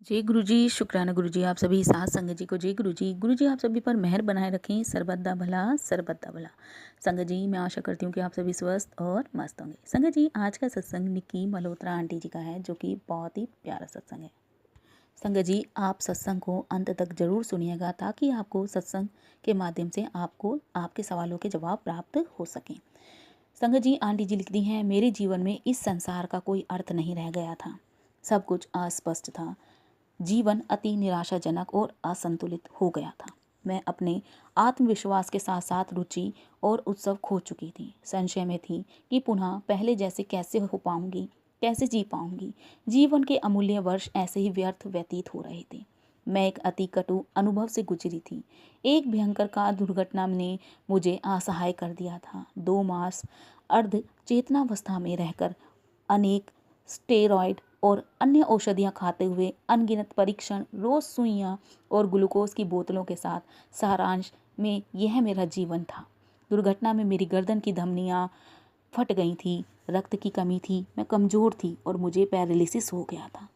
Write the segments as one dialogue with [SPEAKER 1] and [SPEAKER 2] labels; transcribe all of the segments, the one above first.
[SPEAKER 1] जय गुरु जी, शुक्राना गुरु जी, आप सभी साथ संगत जी को जय गुरु जी। गुरु जी आप सभी पर मेहर बनाए रखें, सर्वदा भला सर्वदा भला। संगत जी मैं आशा करती हूँ कि आप सभी स्वस्थ और मस्त होंगे। संगत जी आज का सत्संग निक्की मल्होत्रा आंटी जी का है, जो कि बहुत ही प्यारा सत्संग है। संगत जी आप सत्संग को अंत तक जरूर सुनिएगा, ताकि आपको सत्संग के माध्यम से आपको आपके सवालों के जवाब प्राप्त हो सकें। संगत जी आंटी जी लिखती हैं, मेरे जीवन में इस संसार का कोई अर्थ नहीं रह गया था। सब कुछ अस्पष्ट था। जीवन अति निराशाजनक और असंतुलित हो गया था। मैं अपने आत्मविश्वास के साथ साथ रुचि और उत्सव खो चुकी थी। संशय में थी कि पुनः पहले जैसे कैसे हो पाऊंगी, कैसे जी पाऊंगी। जीवन के अमूल्य वर्ष ऐसे ही व्यर्थ व्यतीत हो रहे थे। मैं एक अति कटु अनुभव से गुजरी थी। एक भयंकर कार दुर्घटना ने मुझे असहाय कर दिया था। 2 मास अर्ध चेतनावस्था में रहकर अनेक स्टेरॉयड और अन्य औषधियाँ खाते हुए अनगिनत परीक्षण, रोज सुइयाँ और ग्लूकोज की बोतलों के साथ सारांश में यह मेरा जीवन था। दुर्घटना में मेरी गर्दन की धमनियाँ फट गई थी, रक्त की कमी थी, मैं कमज़ोर थी और मुझे पैरालिसिस हो गया था।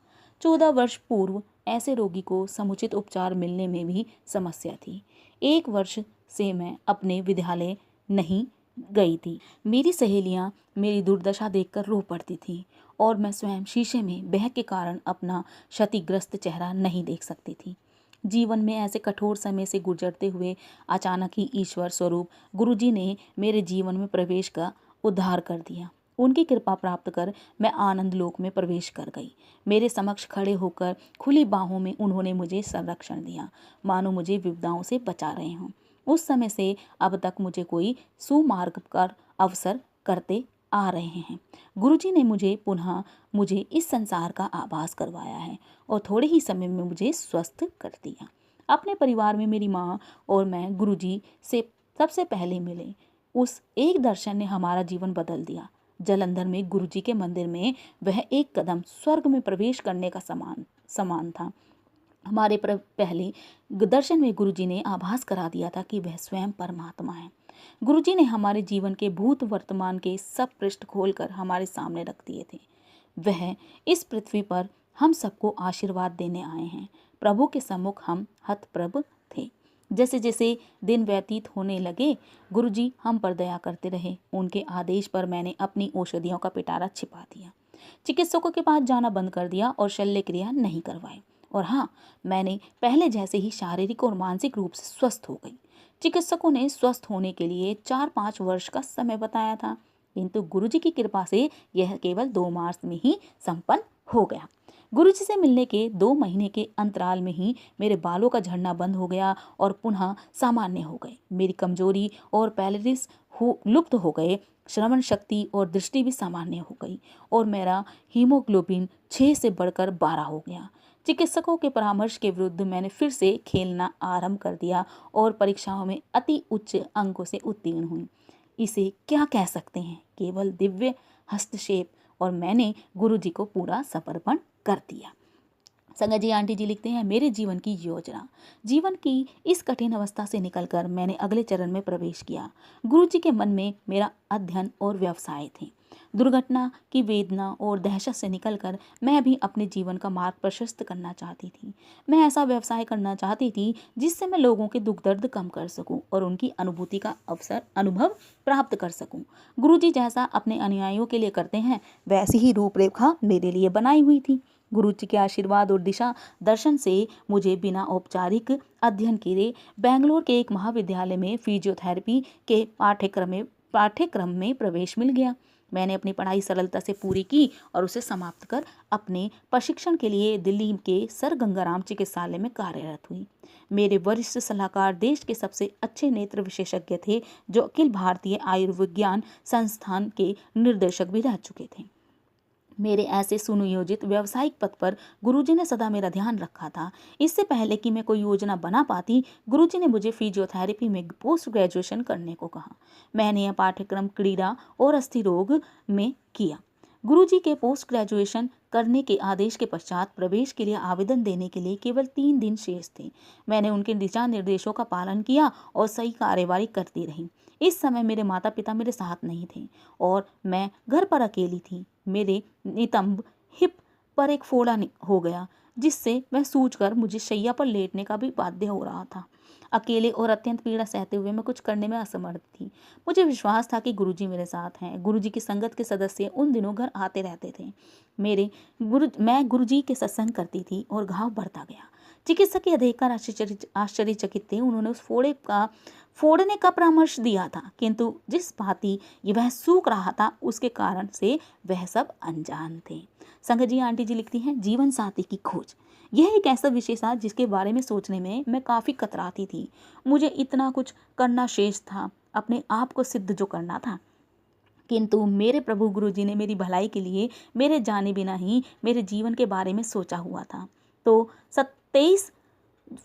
[SPEAKER 1] 14 वर्ष पूर्व ऐसे रोगी को समुचित उपचार मिलने में भी समस्या थी। 1 वर्ष से मैं अपने विद्यालय नहीं गई थी। मेरी सहेलियां मेरी दुर्दशा देखकर रो पड़ती थीं और मैं स्वयं शीशे में बहक के कारण अपना क्षतिग्रस्त चेहरा नहीं देख सकती थी। जीवन में ऐसे कठोर समय से गुजरते हुए अचानक ही ईश्वर स्वरूप गुरुजी ने मेरे जीवन में प्रवेश का उद्धार कर दिया। उनकी कृपा प्राप्त कर मैं आनंद लोक में प्रवेश कर गई। मेरे समक्ष खड़े होकर खुली बाहों में उन्होंने मुझे संरक्षण दिया, मानो मुझे विपदाओं से बचा रहे हों। उस समय से अब तक मुझे कोई सुमार्ग कर अवसर करते आ रहे हैं। गुरुजी ने मुझे इस संसार का आभास करवाया है और थोड़े ही समय में मुझे स्वस्थ कर दिया। अपने परिवार में मेरी माँ और मैं गुरुजी से सबसे पहले मिले। उस एक दर्शन ने हमारा जीवन बदल दिया। जालंधर में गुरुजी के मंदिर में वह एक कदम स्वर्ग में प्रवेश करने का समान था। हमारे पहले दर्शन में गुरुजी ने आभास करा दिया था कि वह स्वयं परमात्मा है। गुरुजी ने हमारे जीवन के भूत वर्तमान के सब पृष्ठ खोलकर हमारे सामने रख दिए थे। वह इस पृथ्वी पर हम सबको आशीर्वाद देने आए हैं। प्रभु के सम्मुख हम हतप्रभ थे। जैसे जैसे दिन व्यतीत होने लगे, गुरुजी हम पर दया करते रहे। उनके आदेश पर मैंने अपनी औषधियों का पिटारा छिपा दिया, चिकित्सकों के पास जाना बंद कर दिया और शल्य क्रिया नहीं करवाई। और हाँ, मैंने पहले जैसे ही शारीरिक और मानसिक रूप से स्वस्थ हो गई। चिकित्सकों ने स्वस्थ होने के लिए 4-5 वर्ष का समय बताया था, किंतु गुरुजी की कृपा से यह केवल 2 मास में ही संपन्न हो गया। गुरुजी से मिलने के 2 महीने के अंतराल में ही मेरे बालों का झड़ना बंद हो गया और पुनः सामान्य हो गए। मेरी कमजोरी और पैरालिसिस लुप्त हो गए। श्रवण शक्ति और दृष्टि भी सामान्य हो गई और मेरा हीमोग्लोबिन 6 से बढ़कर 12 हो गया। चिकित्सकों के परामर्श के विरुद्ध मैंने फिर से खेलना आरंभ कर दिया और परीक्षाओं में अति उच्च अंकों से उत्तीर्ण हुई। इसे क्या कह सकते हैं, केवल दिव्य हस्तक्षेप, और मैंने गुरुजी को पूरा समर्पण कर दिया। संगत जी आंटी जी लिखते हैं, मेरे जीवन की योजना। जीवन की इस कठिन अवस्था से निकलकर मैंने अगले चरण में प्रवेश किया। गुरुजी के मन में मेरा अध्ययन और व्यवसाय थे। दुर्घटना की वेदना और दहशत से निकलकर मैं भी अपने जीवन का मार्ग प्रशस्त करना चाहती थी। मैं ऐसा व्यवसाय करना चाहती थी जिससे मैं लोगों के दुख दर्द कम कर सकूं और उनकी अनुभूति का अनुभव प्राप्त कर सकूं। गुरुजी जैसा अपने अनुयायियों के लिए करते हैं, वैसी ही रूपरेखा मेरे लिए बनाई हुई थी। गुरुजी के आशीर्वाद और दिशा दर्शन से मुझे बिना औपचारिक अध्ययन किए बेंगलोर के एक महाविद्यालय में फिजियोथेरेपी के पाठ्यक्रम में प्रवेश मिल गया। मैंने अपनी पढ़ाई सरलता से पूरी की और उसे समाप्त कर अपने प्रशिक्षण के लिए दिल्ली के सर गंगाराम चिकित्सालय में कार्यरत हुई। मेरे वरिष्ठ सलाहकार देश के सबसे अच्छे नेत्र विशेषज्ञ थे, जो अखिल भारतीय आयुर्विज्ञान संस्थान के निर्देशक भी रह चुके थे। मेरे ऐसे सुनियोजित व्यावसायिक पथ पर गुरुजी ने सदा मेरा ध्यान रखा था। इससे पहले कि मैं कोई योजना बना पाती, गुरुजी ने मुझे फिजियोथेरेपी में पोस्ट ग्रेजुएशन करने को कहा। मैंने यह पाठ्यक्रम क्रीड़ा और अस्थि रोग में किया। गुरुजी के पोस्ट ग्रेजुएशन करने के आदेश के पश्चात प्रवेश के लिए आवेदन देने के लिए केवल 3 दिन शेष थे। मैंने उनके दिशा निर्देशों का पालन किया और सही कार्यवाही करती रही। इस समय मेरे माता पिता मेरे साथ नहीं थे और मैं घर पर अकेली थी। मेरे नितंब हिप पर एक फोड़ा हो गया। जिससे वह सूझकर मुझे शैया पर लेटने का भी बाध्य हो रहा था। अकेले और अत्यंत पीड़ा सहते हुए मैं कुछ करने में असमर्थ थी। मुझे विश्वास था कि गुरुजी मेरे साथ हैं। गुरुजी की संगत के सदस्य उन दिनों घर आते रहते थे। मैं गुरुजी के सत्संग करती थी और घाव बढ़ता गया। चिकित्सक के देखकर आश्चर्यचकित थे। उन्होंने उस फोड़ने का परामर्श दिया था, किंतु जिस भांति वह सूख रहा था उसके कारण से वह सब अनजान थे। संगत जी, आंटी जी लिखती हैं, जीवन साथी की खोज। यह एक ऐसा विषय था जिसके बारे में सोचने में मैं काफ़ी कतराती थी। मुझे इतना कुछ करना शेष था, अपने आप को सिद्ध जो करना था, किंतु मेरे प्रभु गुरुजी ने मेरी भलाई के लिए मेरे जाने बिना ही मेरे जीवन के बारे में सोचा हुआ था। तो 27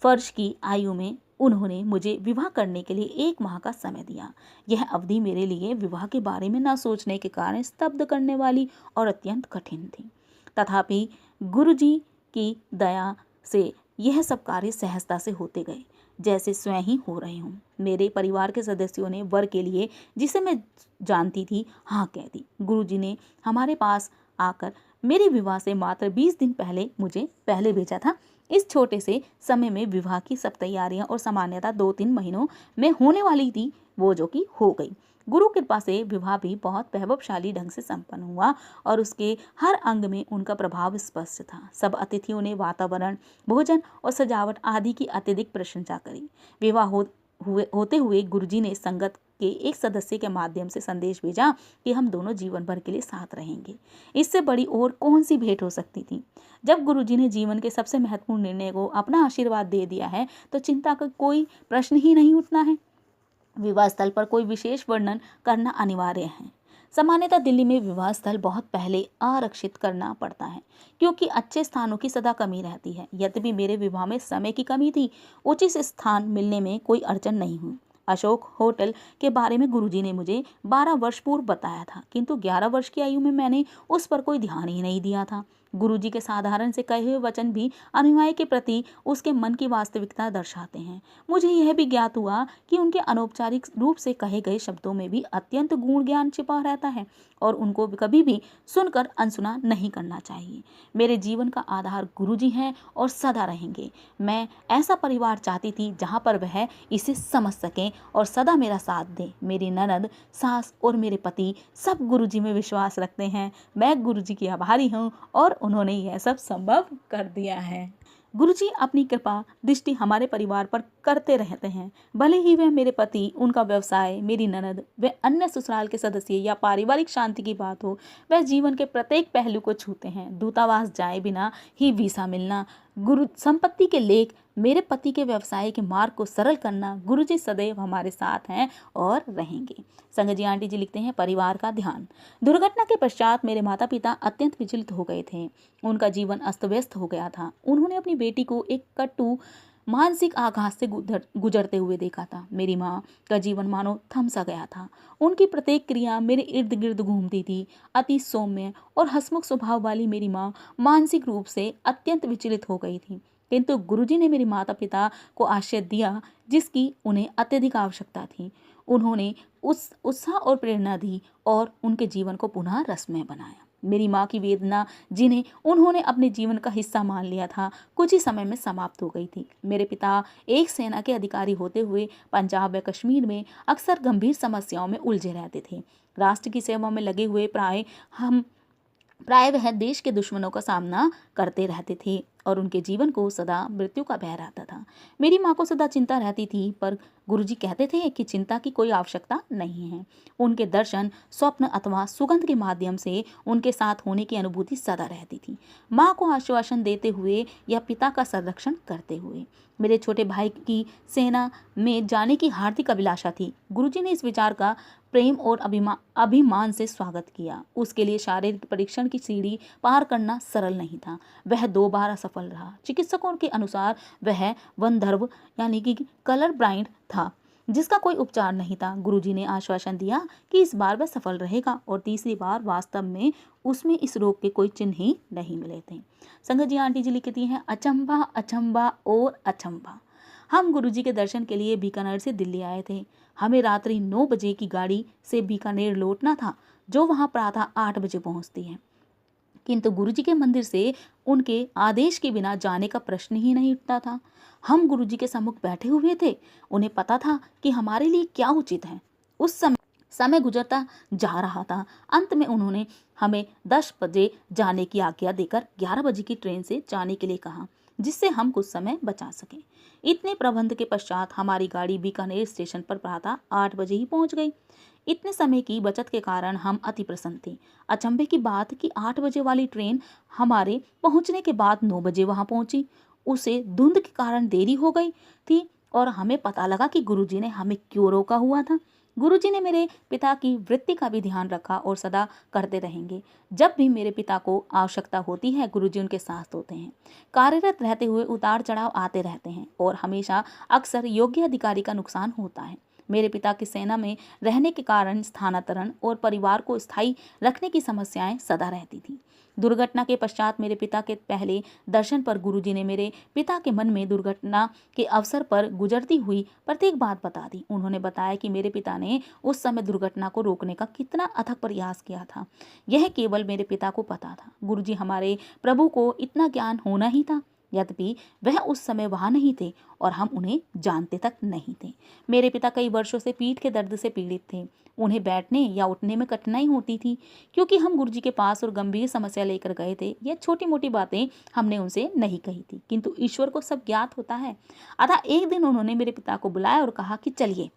[SPEAKER 1] वर्ष की आयु में उन्होंने मुझे विवाह करने के लिए 1 माह का समय दिया। यह अवधि मेरे लिए विवाह के बारे में न सोचने के कारण स्तब्ध करने वाली और अत्यंत कठिन थी। तथापि गुरुजी की दया से यह सब कार्य सहजता से होते गए, जैसे स्वयं ही हो रहे हों। मेरे परिवार के सदस्यों ने वर के लिए, जिसे मैं जानती थी, हाँ कह दी। गुरुजी ने हमारे पास आकर मेरे विवाह से मात्र 20 दिन पहले मुझे पहले भेजा था। इस छोटे से समय में विवाह की सब तैयारियां और सामान्यतः 2-3 महीनों में होने वाली थी, वो जो कि हो गई। गुरु कृपा से विवाह भी बहुत वैभवशाली ढंग से संपन्न हुआ और उसके हर अंग में उनका प्रभाव स्पष्ट था। सब अतिथियों ने वातावरण, भोजन और सजावट आदि की अत्यधिक प्रशंसा करी। विवाह होते हुए गुरुजी ने संगत के एक सदस्य के माध्यम से संदेश भेजा कि हम दोनों जीवन भर के लिए साथ रहेंगे। इससे बड़ी और कौन सी भेंट हो सकती थी। जब गुरुजी ने जीवन के सबसे महत्वपूर्ण निर्णय को अपना आशीर्वाद दे दिया है तो चिंता का कोई प्रश्न ही नहीं उठना है। विवाह स्थल पर कोई विशेष वर्णन करना अनिवार्य है। सामान्यतः दिल्ली में विवाह स्थल बहुत पहले आरक्षित करना पड़ता है, क्योंकि अच्छे स्थानों की सदा कमी रहती है। यद्यपि मेरे विवाह में समय की कमी थी, उचित स्थान मिलने में कोई अड़चन नहीं हुई। अशोक होटल के बारे में गुरुजी ने मुझे 12 वर्ष पूर्व बताया था, किंतु 11 वर्ष की आयु में मैंने उस पर कोई ध्यान ही नहीं दिया था। गुरुजी के साधारण से कहे हुए वचन भी अनुयायी के प्रति उसके मन की वास्तविकता दर्शाते हैं। मुझे यह भी ज्ञात हुआ कि उनके अनौपचारिक रूप से कहे गए शब्दों में भी अत्यंत गूढ़ ज्ञान छिपा रहता है और उनको कभी भी सुनकर अनसुना नहीं करना चाहिए। मेरे जीवन का आधार गुरुजी हैं और सदा रहेंगे। मैं ऐसा परिवार चाहती थी जहाँ पर वह इसे समझ सकें और सदा मेरा साथ दें। मेरी ननद, सास और मेरे पति सब गुरुजी में विश्वास रखते हैं। मैं गुरुजी की आभारी हूँ और उन्होंने यह सब संभव कर दिया है। गुरुजी अपनी कृपा दृष्टि हमारे परिवार पर करते रहते हैं। भले ही वह मेरे पति, उनका व्यवसाय, मेरी ननद व अन्य ससुराल के सदस्य या पारिवारिक शांति की बात हो, वह जीवन के प्रत्येक पहलू को छूते हैं। दूतावास जाए बिना ही वीसा मिलना, गुरु संपत्ति के लेख, मेरे पति के व्यवसाय के मार्ग को सरल करना, गुरुजी सदैव हमारे साथ हैं और रहेंगे। संगत जी, आंटी जी लिखते हैं, परिवार का ध्यान। दुर्घटना के पश्चात मेरे माता पिता अत्यंत विचलित हो गए थे। उनका जीवन अस्त व्यस्त हो गया था। उन्होंने अपनी बेटी को एक कटु मानसिक आघात से गुजरते हुए देखा था। मेरी माँ का जीवन मानो थम सा गया था। उनकी प्रत्येक क्रिया मेरे इर्द गिर्द घूमती थी। अति सौम्य और हंसमुख स्वभाव वाली मेरी माँ मानसिक रूप से अत्यंत विचलित हो गई थी, किंतु गुरुजी ने मेरे माता पिता को आश्रय दिया जिसकी उन्हें अत्यधिक आवश्यकता थी। उन्होंने उस उत्साह और प्रेरणा दी और उनके जीवन को पुनः रसमय बनाया। मेरी माँ की वेदना, जिन्हें उन्होंने अपने जीवन का हिस्सा मान लिया था, कुछ ही समय में समाप्त हो गई थी। मेरे पिता एक सेना के अधिकारी होते हुए पंजाब व कश्मीर में अक्सर गंभीर समस्याओं में उलझे रहते थे। राष्ट्र की सेवा में लगे हुए प्राय वह देश के दुश्मनों का सामना करते रहते थे और उनके जीवन को सदा मृत्यु का भय रहता था। मेरी माँ को सदा चिंता रहती थी, पर गुरुजी कहते थे कि चिंता की कोई आवश्यकता नहीं है। उनके दर्शन, स्वप्न अथवा सुगंध के माध्यम से उनके साथ होने की अनुभूति सदा रहती थी, माँ को आश्वासन देते हुए या पिता का संरक्षण करते हुए। मेरे छोटे भाई की सेना में जाने की हार्दिक अभिलाषा थी। गुरुजी ने इस विचार का प्रेम और अभिमान से स्वागत किया। उसके लिए शारीरिक परीक्षण की सीढ़ी पार करना सरल नहीं था। वह 2 बार असफल रहा। चिकित्सकों के अनुसार वह वंधर्व यानी कि कलर ब्लाइंड था, जिसका कोई उपचार नहीं था। गुरुजी ने आश्वासन दिया कि इस बार वह सफल रहेगा और तीसरी बार वास्तव में उसमें इस रोग के कोई चिन्ह ही नहीं मिले थे। संगत जी, आंटी जी लिखती हैं, अचंभा अचंभा और अचंभा। हम गुरुजी के दर्शन के लिए बीकानेर से दिल्ली आए थे। हमें रात्रि 9 बजे की गाड़ी से बीकानेर लौटना था, जो वहाँ प्रातः 8 बजे पहुँचती है। किंतु गुरुजी के मंदिर से उनके आदेश के बिना जाने का प्रश्न ही नहीं उठता था। हम गुरुजी के सम्मुख बैठे हुए थे। उन्हें पता था कि हमारे लिए क्या उचित है। उस समय गुजरता जा रहा था। अंत में उन्होंने हमें 10 बजे जाने की आज्ञा देकर 11 बजे की ट्रेन से जाने के लिए कहा, जिससे हम कुछ समय बचा सकें। इतने प्रबंध के पश्चात हमारी गाड़ी बीकानेर स्टेशन पर प्रातः 8 बजे ही पहुंच गई। इतने समय की बचत के कारण हम अति प्रसन्न थे। अचंभे की बात कि 8 बजे वाली ट्रेन हमारे पहुंचने के बाद 9 बजे वहां पहुंची। उसे धुंध के कारण देरी हो गई थी और हमें पता लगा कि गुरुजी ने हमें क्यों रोका हुआ था। गुरुजी ने मेरे पिता की वृत्ति का भी ध्यान रखा और सदा करते रहेंगे। जब भी मेरे पिता को आवश्यकता होती है, गुरुजी उनके साथ होते हैं। कार्यरत रहते हुए उतार चढ़ाव आते रहते हैं और हमेशा अक्सर योग्य अधिकारी का नुकसान होता है। मेरे पिता की सेना में रहने के कारण स्थानांतरण और परिवार को स्थायी रखने की समस्याएं सदा रहती थी। दुर्घटना के पश्चात मेरे पिता के पहले दर्शन पर गुरुजी ने मेरे पिता के मन में दुर्घटना के अवसर पर गुजरती हुई प्रत्येक बात बता दी। उन्होंने बताया कि मेरे पिता ने उस समय दुर्घटना को रोकने का कितना अथक प्रयास किया था। यह केवल मेरे पिता को पता था। गुरुजी हमारे प्रभु को इतना ज्ञान होना ही था। यद्यपि वह उस समय वहां नहीं थे और हम उन्हें जानते तक नहीं थे। मेरे पिता कई वर्षों से पीठ के दर्द से पीड़ित थे। उन्हें बैठने या उठने में कठिनाई होती थी क्योंकि हम गुरुजी के पास और गंभीर समस्या लेकर गए थे। यह छोटी मोटी बातें हमने उनसे नहीं कही थी, किंतु ईश्वर को सब ज्ञात होता है। अतः एक दिन उन्होंने मेरे पिता को बुलाया और कहा कि चलिए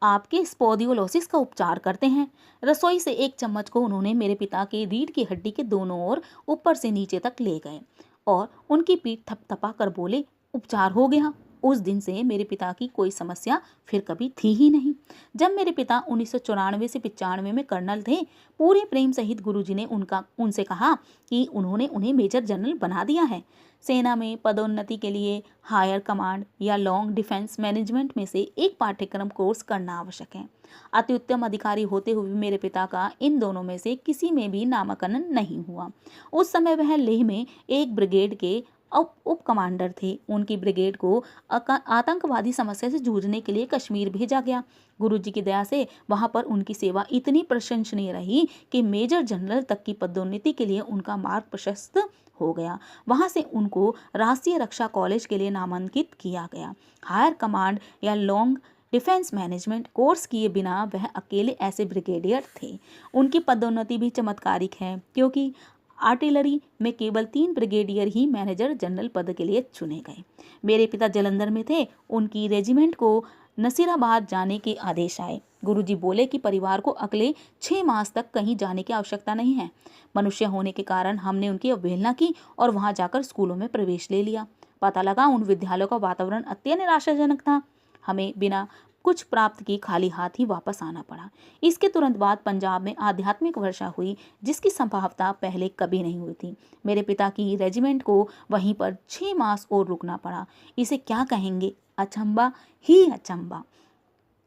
[SPEAKER 1] आपके स्पोडियोलोसिस का उपचार करते हैं। रसोई से एक चम्मच को उन्होंने मेरे पिता की रीढ़ की हड्डी के दोनों ओर ऊपर से नीचे तक ले गए और उनकी पीठ थपथपा कर बोले, उपचार हो गया। उस दिन से मेरे पिता की कोई समस्या फिर कभी थी ही नहीं। जब मेरे पिता 1994 से 95 में कर्नल थे, पूरे प्रेम सहित गुरुजी ने उनसे कहा कि उन्होंने उन्हें मेजर जनरल बना दिया है। सेना में पदोन्नति के लिए हायर कमांड या लॉन्ग डिफेंस मैनेजमेंट में से एक पाठ्यक्रम कोर्स करना आवश्यक है। अति उत्तम अधिकारी होते हुए मेरे पिता का इन दोनों में से किसी में भी नामांकन नहीं हुआ। उस समय वह लेह में एक ब्रिगेड के उप कमांडर थे। उनकी ब्रिगेड को आतंकवादी समस्या से जूझने के लिए कश्मीर भेजा गया। गुरुजी की दया से वहां पर उनकी सेवा इतनी प्रशंसनीय रही कि मेजर जनरल तक की पदोन्नति के लिए उनका मार्ग प्रशस्त हो गया। वहां से उनको राष्ट्रीय रक्षा कॉलेज के लिए नामांकित किया गया। हायर कमांड या लॉन्ग डिफेंस मैनेजमेंट कोर्स किए बिना वह अकेले ऐसे ब्रिगेडियर थे। उनकी पदोन्नति भी चमत्कारिक है क्योंकि आर्टिलरी में केवल 3 ब्रिगेडियर ही मैनेजर जनरल पद के लिए चुने गए। मेरे पिता जलंधर में थे। उनकी रेजिमेंट को नसीराबाद जाने के आदेश आए। गुरुजी बोले कि परिवार को अगले 6 मास तक कहीं जाने की आवश्यकता नहीं है। मनुष्य होने के कारण हमने उनकी अवहेलना की और वहां जाकर स्कूलों में प्रवेश ले लिया। पता लगा उन विद्यालयों का वातावरण अत्यंत निराशाजनक था। हमें बिना कुछ प्राप्त की खाली हाथ ही वापस आना पड़ा। इसके तुरंत बाद पंजाब में आध्यात्मिक वर्षा हुई जिसकी संभावना पहले कभी नहीं हुई थी। मेरे पिता की रेजिमेंट को वहीं पर 6 मास और रुकना पड़ा। इसे क्या कहेंगे, अचंबा ही अचंबा।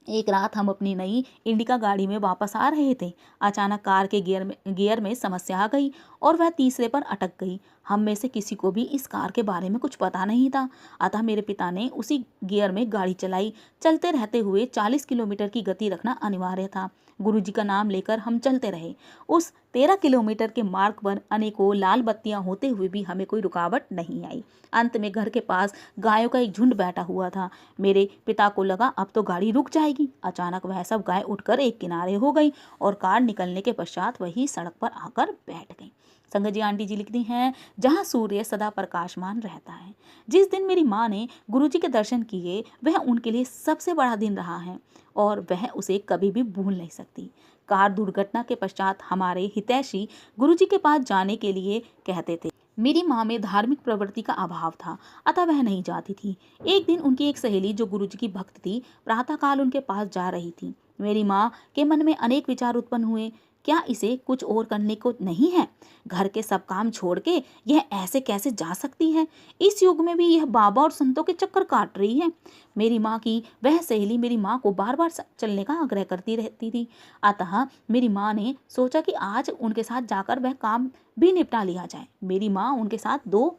[SPEAKER 1] एक रात हम अपनी नई इंडिका गाड़ी में वापस आ रहे थे। अचानक कार के गियर में समस्या आ गई और वह तीसरे पर अटक गई। हम में से किसी को भी इस कार के बारे में कुछ पता नहीं था। अतः मेरे पिता ने उसी गियर में गाड़ी चलाई। चलते रहते हुए 40 किलोमीटर की गति रखना अनिवार्य था। गुरुजी का नाम लेकर हम चलते रहे। उस 13 किलोमीटर के मार्ग पर अनेकों लाल बत्तियां होते हुए भी हमें कोई रुकावट नहीं आई। अंत में घर के पास गायों का एक झुंड बैठा हुआ था। मेरे पिता को लगा अब तो गाड़ी रुक जाएगी। अचानक वह सब गाय उठकर एक किनारे हो गई और कार निकलने के पश्चात वही सड़क पर आकर बैठ गई। संगत जी आंटी जी लिखती हैं, जहाँ सूर्य सदा प्रकाशमान रहता है। जिस दिन मेरी माँ ने गुरुजी के दर्शन किए वह उनके लिए सबसे बड़ा दिन रहा है और वह उसे कभी भी भूल नहीं सकती। कार दुर्घटना के पश्चात हमारे हितैषी गुरुजी के पास जाने के लिए कहते थे। मेरी माँ में धार्मिक प्रवृत्ति का अभाव था, अतः वह नहीं जाती थी। एक दिन उनकी एक सहेली जो गुरुजी की भक्त थी प्रातःकाल उनके पास जा रही थी। मेरी माँ के मन में अनेक विचार उत्पन्न हुए। क्या इसे कुछ और करने को नहीं है? घर के सब काम छोड़ के यह ऐसे कैसे जा सकती है? इस युग में भी यह बाबा और संतों के चक्कर काट रही है। मेरी माँ की वह सहेली मेरी माँ को बार बार चलने का आग्रह करती रहती थी। अतः मेरी माँ ने सोचा कि आज उनके साथ जाकर वह काम भी निपटा लिया जाए। मेरी माँ उनके साथ 2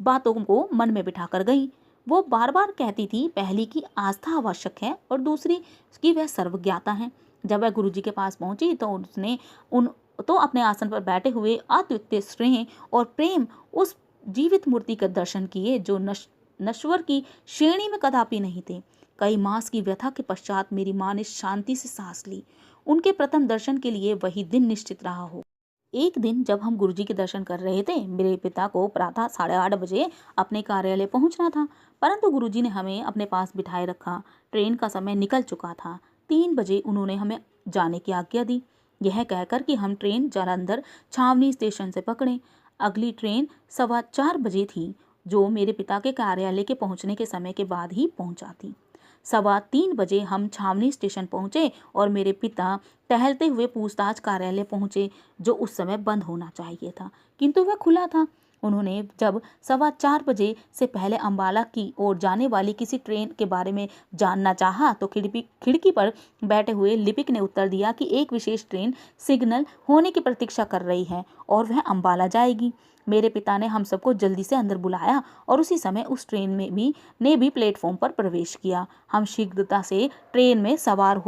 [SPEAKER 1] बातों को मन में बिठा कर गई। वो बार बार कहती थी, पहली की आस्था आवश्यक है और दूसरी की वह सर्वज्ञाता है। जब वह गुरुजी के पास पहुंची तो उसने तो अपने आसन पर बैठे हुए अद्वितीय स्नेह और प्रेम उस जीवित मूर्ति का दर्शन किए जो नश्वर की श्रेणी में कदापि नहीं थे। कई मास की व्यथा के पश्चात मेरी माँ ने शांति से सांस ली। उनके प्रथम दर्शन के लिए वही दिन निश्चित रहा हो। एक दिन जब हम गुरुजी के दर्शन कर रहे थे, मेरे पिता को प्रातः 8:30 बजे अपने कार्यालय पहुंचना था, परंतु गुरुजी ने हमें अपने पास बिठाए रखा। ट्रेन का समय निकल चुका था। 3 बजे उन्होंने हमें जाने की आज्ञा दी, यह कहकर कि हम ट्रेन जालंधर छावनी स्टेशन से पकड़ें। अगली ट्रेन 4:15 बजे थी, जो मेरे पिता के कार्यालय के पहुंचने के समय के बाद ही पहुंचा थी। 3:15 बजे हम छावनी स्टेशन पहुंचे और मेरे पिता टहलते हुए पूछताछ कार्यालय पहुंचे, जो उस समय बंद होना चाहिए था, किंतु वह खुला था। उन्होंने जब 4:15 बजे से पहले अंबाला की ओर जाने वाली किसी ट्रेन के बारे में जानना चाहा तो खिड़की पर बैठे हुए लिपिक ने उत्तर दिया कि एक विशेष ट्रेन सिग्नल होने की प्रतीक्षा कर रही है और वह अंबाला जाएगी। मेरे पिता ने हम सबको जल्दी से अंदर बुलाया और उसी समय उस ट्रेन में भी प्लेटफॉर्म पर प्रवेश किया। हम शीघ्रता से ट्रेन में सवार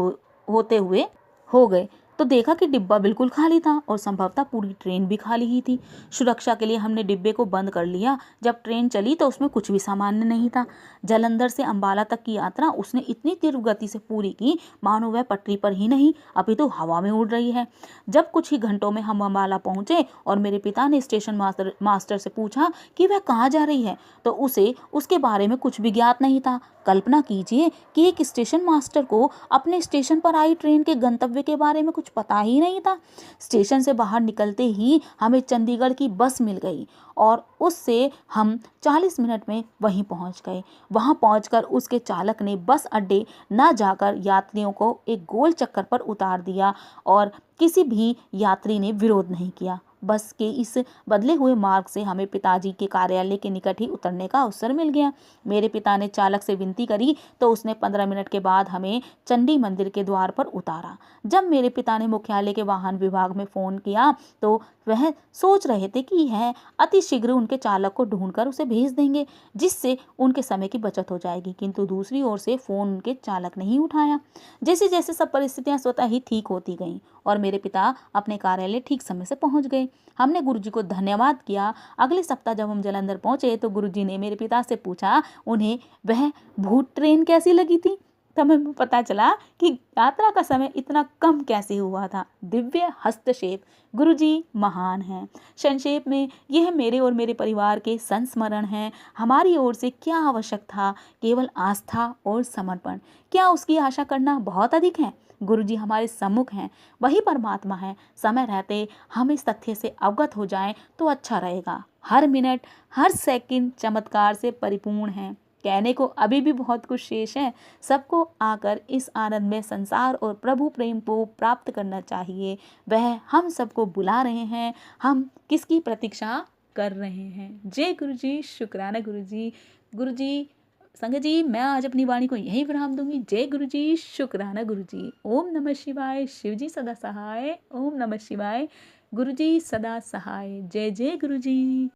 [SPEAKER 1] हो गए तो देखा कि डिब्बा बिल्कुल खाली था और संभवतः पूरी ट्रेन भी खाली ही थी। सुरक्षा के लिए हमने डिब्बे को बंद कर लिया। जब ट्रेन चली तो उसमें कुछ भी सामान्य नहीं था। जालंधर से अंबाला तक की यात्रा उसने इतनी तीव्र गति से पूरी की मानो वह पटरी पर ही नहीं अपितु हवा में उड़ रही है। जब कुछ ही घंटों में हम अंबाला पहुंचे और मेरे पिता ने स्टेशन मास्टर से पूछा कि वह कहाँ जा रही है, तो उसे उसके बारे में कुछ भी ज्ञात नहीं था। कल्पना कीजिए कि एक स्टेशन मास्टर को अपने स्टेशन पर आई ट्रेन के गंतव्य के बारे में कुछ पता ही नहीं था। स्टेशन से बाहर निकलते ही हमें चंडीगढ़ की बस मिल गई और उससे हम 40 मिनट में वहीं पहुंच गए। वहां पहुंचकर उसके चालक ने बस अड्डे न जाकर यात्रियों को एक गोल चक्कर पर उतार दिया और किसी भी यात्री ने विरोध नहीं किया। बस के इस बदले हुए मार्ग से हमें पिताजी के कार्यालय के निकट ही उतरने का अवसर मिल गया। मेरे पिता ने चालक से विनती करी तो उसने 15 मिनट के बाद हमें चंडी मंदिर के द्वार पर उतारा। जब मेरे पिता ने मुख्यालय के वाहन विभाग में फ़ोन किया तो वह सोच रहे थे कि यह अति शीघ्र उनके चालक को ढूंढकर उसे भेज देंगे, जिससे उनके समय की बचत हो जाएगी, किंतु दूसरी ओर से फ़ोन उनके चालक नहीं उठाया। जैसे जैसे सब परिस्थितियां स्वतः ही ठीक होती गईं और मेरे पिता अपने कार्यालय ठीक समय से पहुंच गए। हमने गुरुजी को धन्यवाद किया। अगले सप्ताह जब हम जालंधर पहुंचे तो गुरुजी ने मेरे पिता से पूछा उन्हें वह भूत ट्रेन कैसी लगी थी। तब हमें पता चला कि यात्रा का समय इतना कम कैसे हुआ था। दिव्य हस्तक्षेप, गुरुजी महान हैं। संक्षेप में यह मेरे और मेरे परिवार के संस्मरण हैं। हमारी ओर से क्या आवश्यक था? केवल आस्था और समर्पण। क्या उसकी आशा करना बहुत अधिक है? गुरुजी हमारे सम्मुख हैं, वही परमात्मा है। समय रहते हम इस तथ्य से अवगत हो जाएं तो अच्छा रहेगा। हर मिनट हर सेकंड चमत्कार से परिपूर्ण है। कहने को अभी भी बहुत कुछ शेष है। सबको आकर इस आनंद में संसार और प्रभु प्रेम को प्राप्त करना चाहिए। वह हम सबको बुला रहे हैं। हम किसकी प्रतीक्षा कर रहे हैं? जय गुरुजी, शुक्राना गुरुजी। गुरुजी संगत जी, मैं आज अपनी वाणी को यहीं विराम दूंगी। जय गुरुजी, शुक्राना गुरुजी। ओम नमः शिवाय। शिवजी सदा सहाय। ओम नमः शिवाय। गुरुजी सदा सहाय। जय जय गुरुजी।